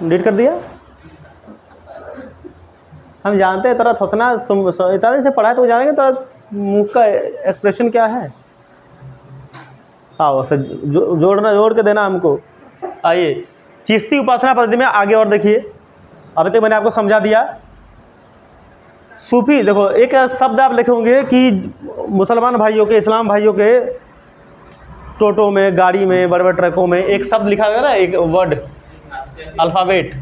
Delete कर दिया। हम जानते हैं तेरा थोतना इतना से पढ़ा है तो जानेंगे तेरा मुख का एक्सप्रेशन क्या है। आओ सर जोड़ के देना हमको। आइए चिश्ती उपासना पद्धति में आगे और देखिए। अभी तक मैंने आपको समझा दिया। सूफी देखो, एक शब्द आप लिखोगे कि मुसलमान भाइयों के, इस्लाम भाइयों के टोटो में, गाड़ी में, बड़े बड़े ट्रकों में एक शब्द लिखा गया ना, एक वर्ड अल्फ़ाबेट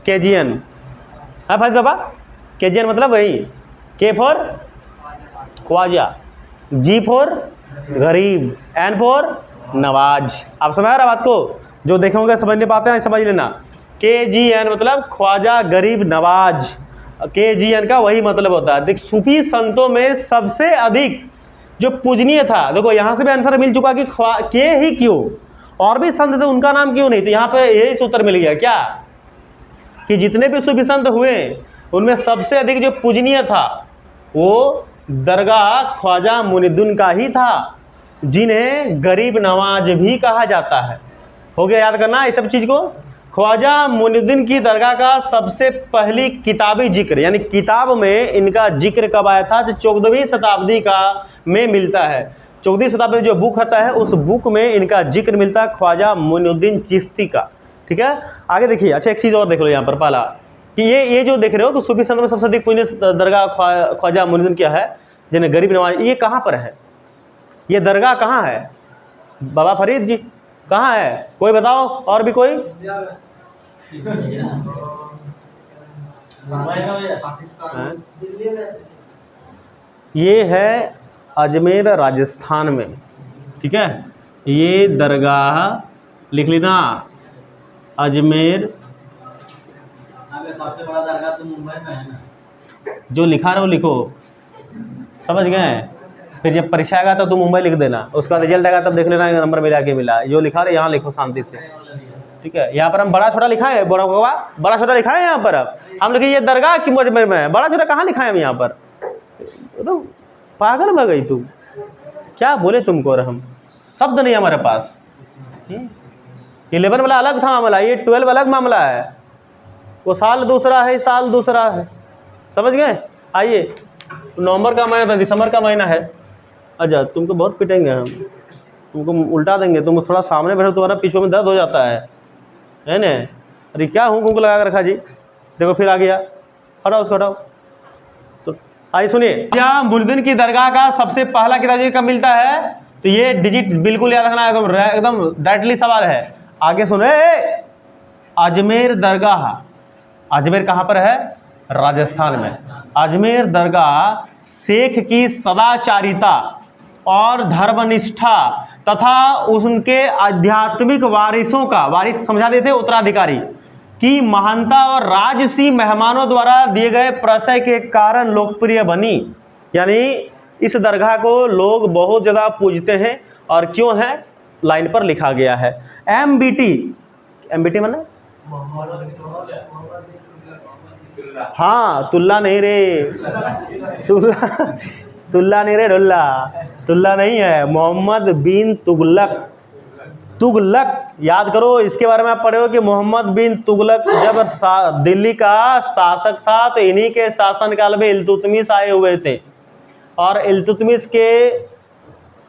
KGN है भाई साहब। KGN मतलब वही, K for Khwaja, G for Garib, N for Nawaz. आप समझ रहे बात को? जो देखे होंगे समझ नहीं पाते हैं समझ लेना। KGN मतलब ख्वाजा गरीब नवाज। KGN का वही मतलब होता है। देख सूफी संतों में सबसे अधिक जो पूजनीय था, देखो यहाँ से भी आंसर मिल चुका कि के ही क्यों, और भी संत थे उनका नाम क्यों नहीं, तो यहाँ पे यही सूत्र मिल गया क्या कि जितने भी सूफी संत हुए उनमें सबसे अधिक जो पूजनीय था वो दरगाह ख्वाजा मुइनुद्दीन का ही था, जिन्हें गरीब नवाज भी कहा जाता है। हो गया याद करना इस सब चीज़ को। ख्वाजा मुइनुद्दीन की दरगाह का सबसे पहली किताबी जिक्र, यानी किताब में इनका जिक्र कब आया था, जो 14वीं शताब्दी का में मिलता है। 14वीं शताब्दी में जो बुक आता है उस बुक में इनका जिक्र मिलता है ख्वाजा मुइनुद्दीन चिश्ती का। ठीक है, आगे देखिए। अच्छा एक चीज़ और देख लो यहाँ पर, पहला कि ये जो देख रहे हो कि सूफी संत में सबसे अधिक पुण्य दरगाह ख्वाजा मुइनुद्दीन क्या है, जिन्हें गरीब नवाज, ये कहाँ पर है, ये दरगाह कहाँ है? बाबा फरीद जी कहाँ है, कोई बताओ? और भी कोई? ये है अजमेर राजस्थान में। ठीक है, ये दरगाह लिख लेना, अजमेर। सबसे बड़ा दरगाह तो मुंबई में है ना, जो लिखा रहे हो लिखो, समझ गए? फिर जब परीक्षा आएगा तो तुम मुंबई लिख देना, उसका रिजल्ट आएगा तब देख लेना नंबर मिला के मिला। जो लिखा रहे यहाँ लिखो शांति से। ठीक है, यहाँ पर हम बड़ा छोटा लिखा है, बड़ा छोटा लिखा है यहाँ पर। हम लिखे ये दरगाह की अजमेर में है, बड़ा छोटा कहाँ लिखा है हम यहाँ पर? तो पागल में गई तू, क्या बोले तुमको? और हम शब्द नहीं हमारे पास। 11 वाला अलग था मामला, ये 12 अलग मामला है। वो साल दूसरा है, साल दूसरा है, समझ गए? आइए, नवंबर का महीना था, दिसंबर का महीना है। अच्छा तुमको बहुत पिटेंगे हम, तुमको उल्टा देंगे, तुम थोड़ा सामने बैठो, तुम्हारा पीछे में दर्द हो जाता है ना? अरे क्या हूँ कुंक लगा कर रखा जी, देखो फिर आ गया, हटाओ उसको हटाओ। तो आइए सुनिए, क्या मुइनुद्दीन की दरगाह का सबसे पहला किताब कब मिलता है? तो ये डिजिट बिल्कुल याद रखना, एकदम डायरेक्टली सवाल है। आगे सुने, अजमेर दरगाह, अजमेर कहाँ पर है? राजस्थान में। अजमेर दरगाह शेख की सदाचारिता और धर्मनिष्ठा तथा उनके आध्यात्मिक वारिसों का, वारिस समझा देते उत्तराधिकारी की महानता और राजसी मेहमानों द्वारा दिए गए प्रशय के कारण लोकप्रिय बनी। यानी इस दरगाह को लोग बहुत ज़्यादा पूजते हैं, और क्यों है लाइन पर लिखा गया है। MBT, MBT माने हाँ, तुल्ला नहीं रे, तुल्ला नहीं रे, तुल्ला नहीं है, मोहम्मद बिन तुगलक। तुगलक याद करो, इसके बारे में आप पढ़े हो कि मोहम्मद बिन तुगलक जब दिल्ली का शासक था तो इन्हीं के शासनकाल में इल्तुतमिश आए हुए थे, और इल्तुतमिश के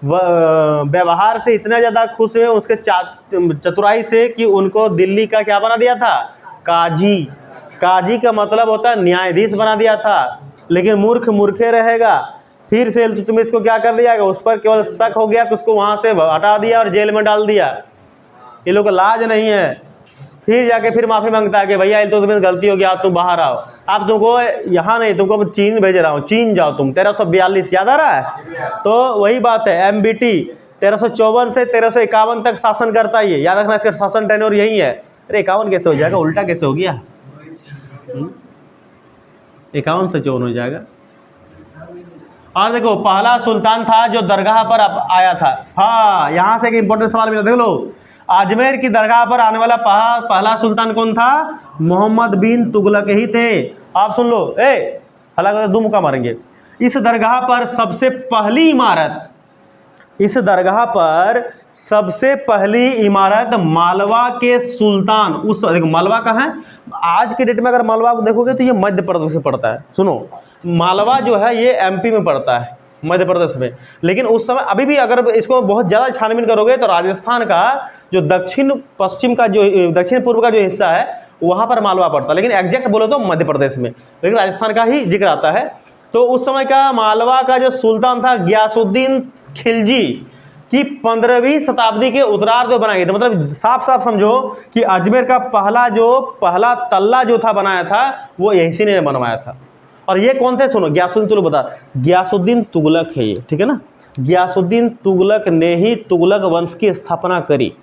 व्यवहार से इतना ज़्यादा खुश हुए, उसके चतुराई से, कि उनको दिल्ली का क्या बना दिया था? काजी। काजी का मतलब होता है न्यायाधीश बना दिया था। लेकिन मूर्ख मूर्खे रहेगा, फिर से इल्तुतमिश को क्या कर दिया, उस पर केवल शक हो गया तो उसको वहाँ से हटा दिया और जेल में डाल दिया। ये लोग लाज नहीं है। फिर जाके फिर माफ़ी मांगता है कि भैया इल्तुतमिश गलती हो गया, आप तुम बाहर आओ। आप तुमको यहाँ नहीं, तुमको चीन भेज रहा हूँ, चीन जाओ तुम। 1342 याद आ रहा है? तो वही बात है, MBT 1354 से 1351 तक शासन करता है। ये याद रखना, इसका शासन टेन्योर यही है। अरे 51 कैसे हो जाएगा, उल्टा कैसे हो गया? 51 से 54 हो जाएगा। और देखो, पहला सुल्तान था जो दरगाह पर आया था। हाँ, यहाँ से एक इंपॉर्टेंट सवाल मिला, देख लो। अजमेर की दरगाह पर आने वाला पहला सुल्तान कौन था? मोहम्मद बिन तुगलक ही थे। आप सुन लो, हालांकि दो मुक्का मारेंगे। इस दरगाह पर सबसे पहली इमारत इस दरगाह पर सबसे पहली इमारत मालवा के सुल्तान, उस देखो मालवा कहाँ है, आज के डेट में अगर मालवा को देखोगे तो ये मध्य प्रदेश में पड़ता है। सुनो, मालवा जो है ये एमपी में पड़ता है, मध्य प्रदेश में। लेकिन उस समय अभी भी अगर इसको बहुत ज़्यादा छानबीन करोगे तो राजस्थान का जो दक्षिण पश्चिम का जो दक्षिण पूर्व का जो हिस्सा है वहाँ पर मालवा पड़ता है, लेकिन एग्जैक्ट बोलो तो मध्य प्रदेश में, लेकिन राजस्थान का ही जिक्र आता है। तो उस समय का मालवा का जो सुल्तान था गयासुद्दीन खिलजी की 15वीं शताब्दी के उत्तरार्ध में बनाई थी। मतलब साफ साफ समझो कि अजमेर का पहला तल्ला जो था बनाया था वो यही ने बनवाया था। और ये कौन थे सुनो, गयासुद्दीन तुगलक बता, गयासुद्दीन तुगलक है ये, ठीक है ना। गयासुद्दीन तुगलक ने ही तुगलक वंश की स्थापना करी।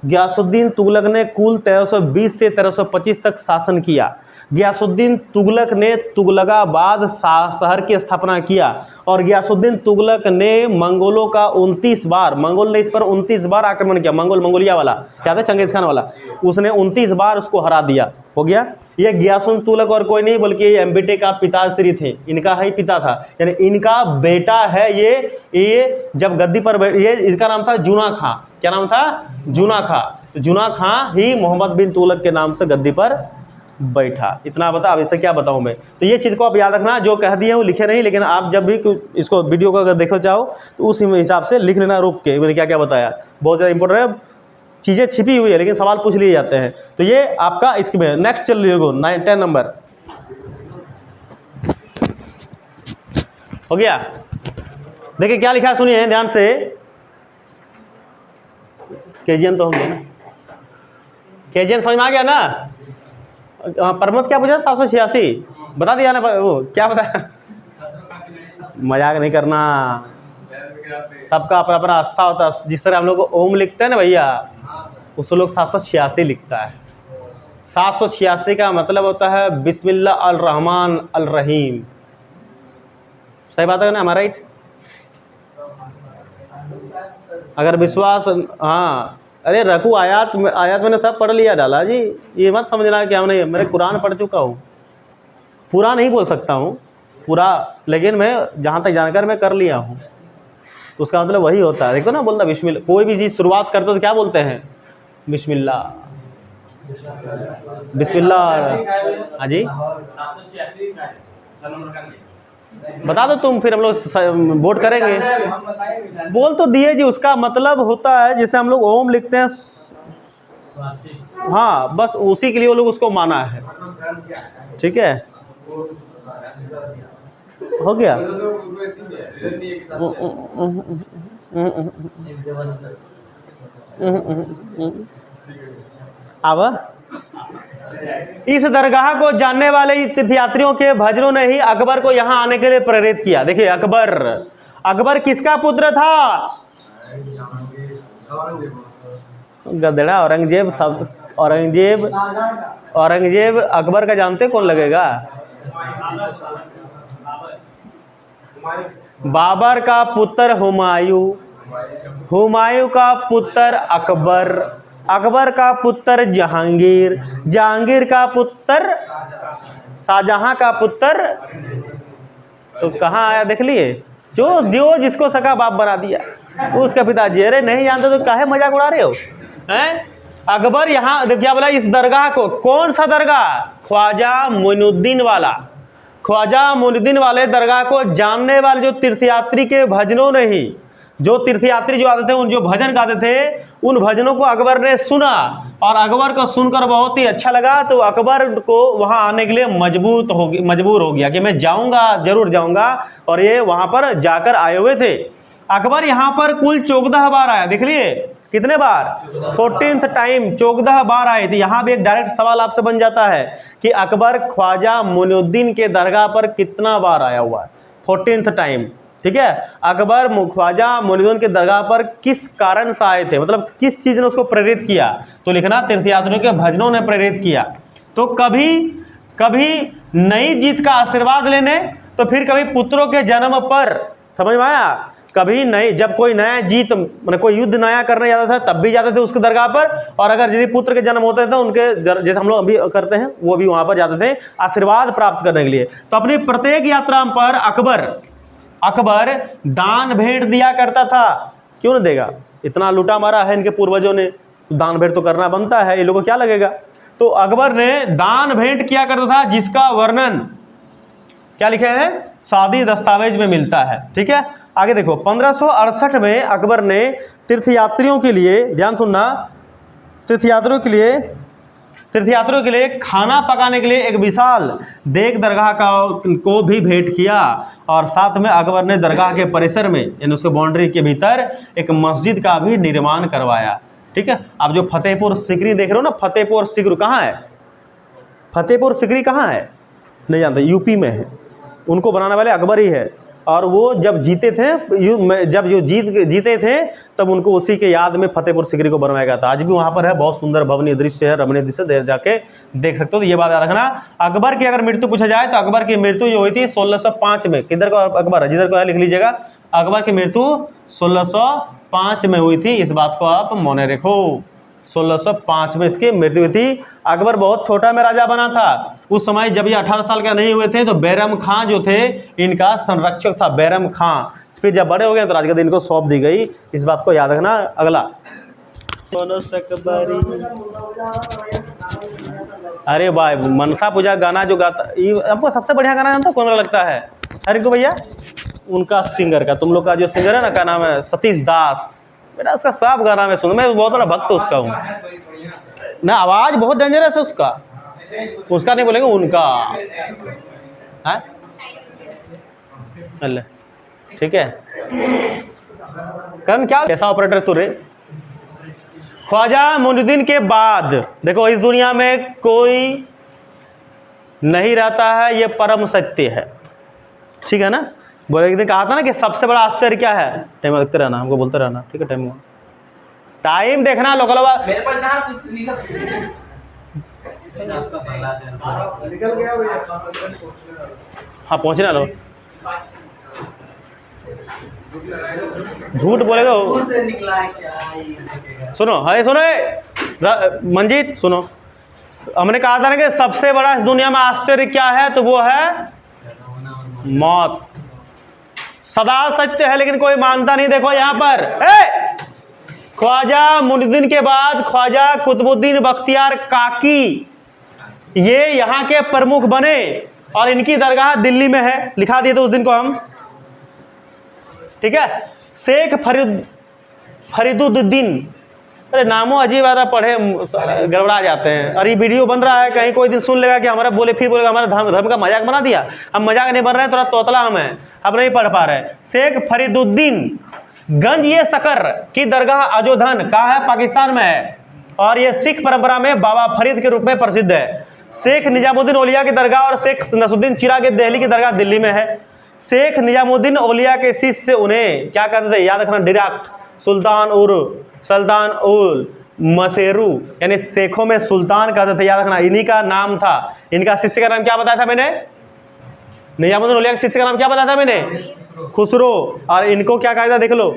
गयासुद्दीन तुगलक ने कुल 1320 से 1325 तक शासन किया। गयासुद्दीन तुगलक ने तुगलकाबाद शहर की स्थापना किया और गयासुद्दीन तुगलक ने मंगोलों का 29 बार, मंगोल ने इस पर 29 बार आक्रमण किया। मंगोलिया वाला क्या था, चंगेज खान वाला, उसने 29 बार उसको हरा दिया। हो गया। ये गयासुद्दीन तुगलक और कोई नहीं बल्कि ये एमबीटे का पिताश्री थे, इनका ही पिता था, यानी इनका बेटा है ये जब गद्दी पर ये इनका नाम था जूना खां। क्या नाम था? जूना खां। जूना खां ही मोहम्मद बिन तुगलक के नाम से गद्दी पर बैठा। इतना बता, अब इससे क्या बताऊं मैं। तो ये चीज़ को आप याद रखना, जो कह दिए वो लिखे नहीं, लेकिन आप जब भी इसको वीडियो को अगर देखो चाहो तो उस हिसाब से लिख लेना रुक के, मैंने क्या क्या बताया। बहुत ज़्यादा इंपॉर्टेंट है, चीज़ें छिपी हुई है लेकिन सवाल पूछ लिए जाते हैं। तो ये आपका इसके में नेक्स्ट चल रही हो 10 नंबर हो गया। देखिए क्या लिखा है, सुनिए ध्यान से। केजीएन तो होंगे ना, केजीएन समझ में आ गया ना। प्रमोद क्या पूछा? 786 बता दिया ना, वो क्या बताया? मजाक नहीं करना, सबका अपना अपना आस्था होता है। जिस तरह हम लोग ओम लिखते हैं ना भैया, उस लोग 786 लिखता है। 786 का मतलब होता है बिस्मिल्लाह अल रहमान अल रहीम। सही बात है ना, हमारा राइट? अगर विश्वास, हाँ अरे रखू आयात मैंने सब पढ़ लिया डाला जी, ये मत समझना कि हम नहीं, मैंने कुरान पढ़ चुका हूँ। पूरा नहीं बोल सकता हूँ पूरा, लेकिन मैं जहाँ तक जानकर मैं कर लिया हूँ। उसका मतलब वही होता है। देखो ना, बोलता बिस्मिल्लाह, कोई भी चीज़ शुरुआत करते तो क्या बोलते हैं? बिस्मिल्लाह, बिस्मिल्लाह। हाँ जी, बता दो तुम, फिर हम लोग वोट करेंगे। बोल तो दिए जी, उसका मतलब होता है जैसे हम लोग ओम लिखते हैं, हाँ बस उसी के लिए वो लोग उसको माना है। ठीक है, हो गया। अब इस दरगाह को जानने वाले तीर्थयात्रियों के भजनों ने ही अकबर को यहाँ आने के लिए प्रेरित किया। देखिए अकबर किसका पुत्र था? गधड़ा औरंगजेब। सब औरंगजेब अकबर का जानते कौन लगेगा? बाबर का पुत्र हुमायूं, हुमायूं का पुत्र अकबर, अकबर का पुत्र जहांगीर, जहांगीर का पुत्र शाहजहां का पुत्र। तो कहाँ आया देख लिए? जो जिसको सका बाप बना दिया उसका पिताजी। अरे नहीं जानते तो काहे मजाक उड़ा रहे हो हैं? अकबर यहाँ क्या बोला, इस दरगाह को, कौन सा दरगाह? ख्वाजा मोइनुद्दीन वाला, ख्वाजा मोइनुद्दीन वाले दरगाह को जानने वाले जो तीर्थयात्री के भजनों ने ही, जो तीर्थयात्री जो आते थे, उन जो भजन गाते थे, उन भजनों को अकबर ने सुना और अकबर को सुनकर बहुत ही अच्छा लगा। तो अकबर को वहां आने के लिए मजबूर हो गया कि मैं जाऊंगा, जरूर जाऊंगा। और ये वहां पर जाकर आए हुए थे। अकबर यहाँ पर कुल 14 बार आया। देख लिए कितने बार? 14th टाइम 14 बार आए थे। यहाँ भी एक डायरेक्ट सवाल आपसे बन जाता है कि अकबर ख्वाजा मोइनुद्दीन के दरगाह पर कितना बार आया हुआ है? 14th time. ठीक है, अकबर ख्वाजा मोइनुद्दीन के दरगाह पर किस कारण से आए थे, मतलब किस चीज़ ने उसको प्रेरित किया? तो लिखना तीर्थयात्रियों के भजनों ने प्रेरित किया। तो कभी नई जीत का आशीर्वाद लेने, तो फिर कभी पुत्रों के जन्म पर। समझ में आया? कभी नई, जब कोई नया जीत, मतलब कोई युद्ध नया करने जाता था तब भी जाते थे उसके दरगाह पर। और अगर यदि पुत्र के जन्म होते थे तो उनके, जैसे हम लोग अभी करते हैं, वो भी वहाँ पर जाते थे आशीर्वाद प्राप्त करने के लिए। तो अपनी प्रत्येक यात्रा पर अकबर दान भेंट दिया करता था। क्यों नहीं देगा? इतना लूटा मारा है इनके पूर्वजों ने, दान भेंट तो करना बनता है, ये लोगों को क्या लगेगा? तो अकबर ने दान भेंट किया करता था, जिसका वर्णन क्या लिखे हैं? सादी दस्तावेज में मिलता है। ठीक है, आगे देखो 1568 में अकबर ने तीर्थयात्रियों के लिए, ध्यान सुनना, तीर्थयात्रियों के लिए खाना पकाने के लिए एक विशाल देग दरगाह को भी भेंट किया, और साथ में अकबर ने दरगाह के परिसर में, यानी उसके बाउंड्री के भीतर एक मस्जिद का भी निर्माण करवाया। ठीक है, आप जो फतेहपुर सीकरी देख रहे हो ना, फतेहपुर सीकरी कहाँ है? फतेहपुर सीकरी कहाँ है? नहीं जानते? यूपी में है। उनको बनाने वाले अकबर ही है, और वो जब जीते थे, जब जो जीते थे तब उनको उसी के याद में फतेहपुर सीकरी को बनवाया गया था। आज भी वहाँ पर है, बहुत सुंदर भवनीय दृश्य है, रमणीय दृश्य, जाके देख सकते हो। तो ये बात याद रखना। अकबर की अगर मृत्यु पूछा जाए तो अकबर की मृत्यु जो हुई थी 1605 में, किधर को अकबर है, जिधर को है लिख लीजिएगा, अकबर की मृत्यु 1605 में हुई थी, इस बात को आप मन रखो। 1605 में इसकी मृत्यु हुई थी। अकबर बहुत छोटा में राजा बना था। उस समय जब ये 18 साल का नहीं हुए थे तो बैरम खां जो थे इनका संरक्षक था, बैरम खां। फिर जब बड़े हो गए तो राजगद्दी इनको सौंप दी गई, इस बात को याद रखना। अगला, अरे भाई मनसा पूजा गाना जो गाता, आपको सबसे बढ़िया गाना जानता कौन लगता है? अरे को भैया, उनका सिंगर का, तुम लोग का जो सिंगर है ना, क्या नाम है, सतीश दास, बेटा उसका सब गाना मैं सुन, मैं बहुत बड़ा भक्त उसका हूँ ना। आवाज़ बहुत डेंजरस है उसका नहीं बोलेंगे, उनका है। अल्ले ठीक है, करण क्या कैसा ऑपरेटर तू रे? ख्वाजा मुइनुद्दीन के बाद देखो, इस दुनिया में कोई नहीं रहता है, ये परम सत्य है। ठीक है ना? बोले एक दिन कहा था ना कि सबसे बड़ा आश्चर्य क्या है? टाइम देखते रहना, हमको बोलते रहना। ठीक है, टाइम देखना। लोकल मेरे पास कहाँ कुछ निकल गया। हाँ पहुँचना लो, झूठ बोलेगा से निकला है क्या? सुनो, है सुनो मंजीत, सुनो, हमने कहा था ना कि सबसे बड़ा इस दुनिया में आश्चर्य क्या है, तो वो है मौत। सदा सत्य है लेकिन कोई मानता नहीं। देखो यहाँ पर ख्वाजा मुइनुद्दीन के बाद ख्वाजा कुतुबुद्दीन बख्तियार काकी, ये यहाँ के प्रमुख बने, और इनकी दरगाह दिल्ली में है, लिखा दिए तो उस दिन को हम। ठीक है, शेख फरीदुद्दीन, अरे नामों अजीब वाला पढ़े गड़बड़ा जाते हैं। और ये वीडियो बन रहा है, कहीं कोई दिन सुन लेगा कि हमारा बोले, फिर बोलेगा हमारा धर्म का मजाक बना दिया। हम मजाक नहीं बन रहे हैं, थोड़ा तोतला हम हैं, अब नहीं पढ़ पा रहे। शेख फरीदुद्दीन गंज ये शकर की दरगाह अजोधन कहाँ है? पाकिस्तान में है, और ये सिख परंपरा में बाबा फरीद के रूप में प्रसिद्ध है। शेख निजामुद्दीन औलिया की दरगाह और शेख नसरुद्दीन चिराग दिल्ली की दरगाह दिल्ली में है। शेख निजामुद्दीन औलिया के शिष्य उन्हें क्या कहते थे, याद रखना, डायरेक्ट सुल्तान उल मसेरू, यानी शेखों में सुल्तान कहते थे, याद रखना, इन्हीं का नाम था। इनका शिष्य का नाम क्या बताया था मैंने? निजामुद्दीन औलिया के शिष्य का नाम क्या बताया था मैंने? खुसरो। और इनको क्या कहा था, देख लो,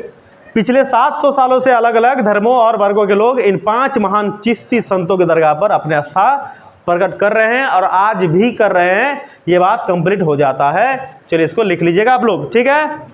पिछले 700 सालों से अलग अलग धर्मों और वर्गों के लोग इन 5 महान चिश्ती संतों के दरगाह पर अपने आस्था प्रकट कर रहे हैं, और आज भी कर रहे हैं। ये बात कंप्लीट हो जाता है। चलिए इसको लिख लीजिएगा आप लोग, ठीक है।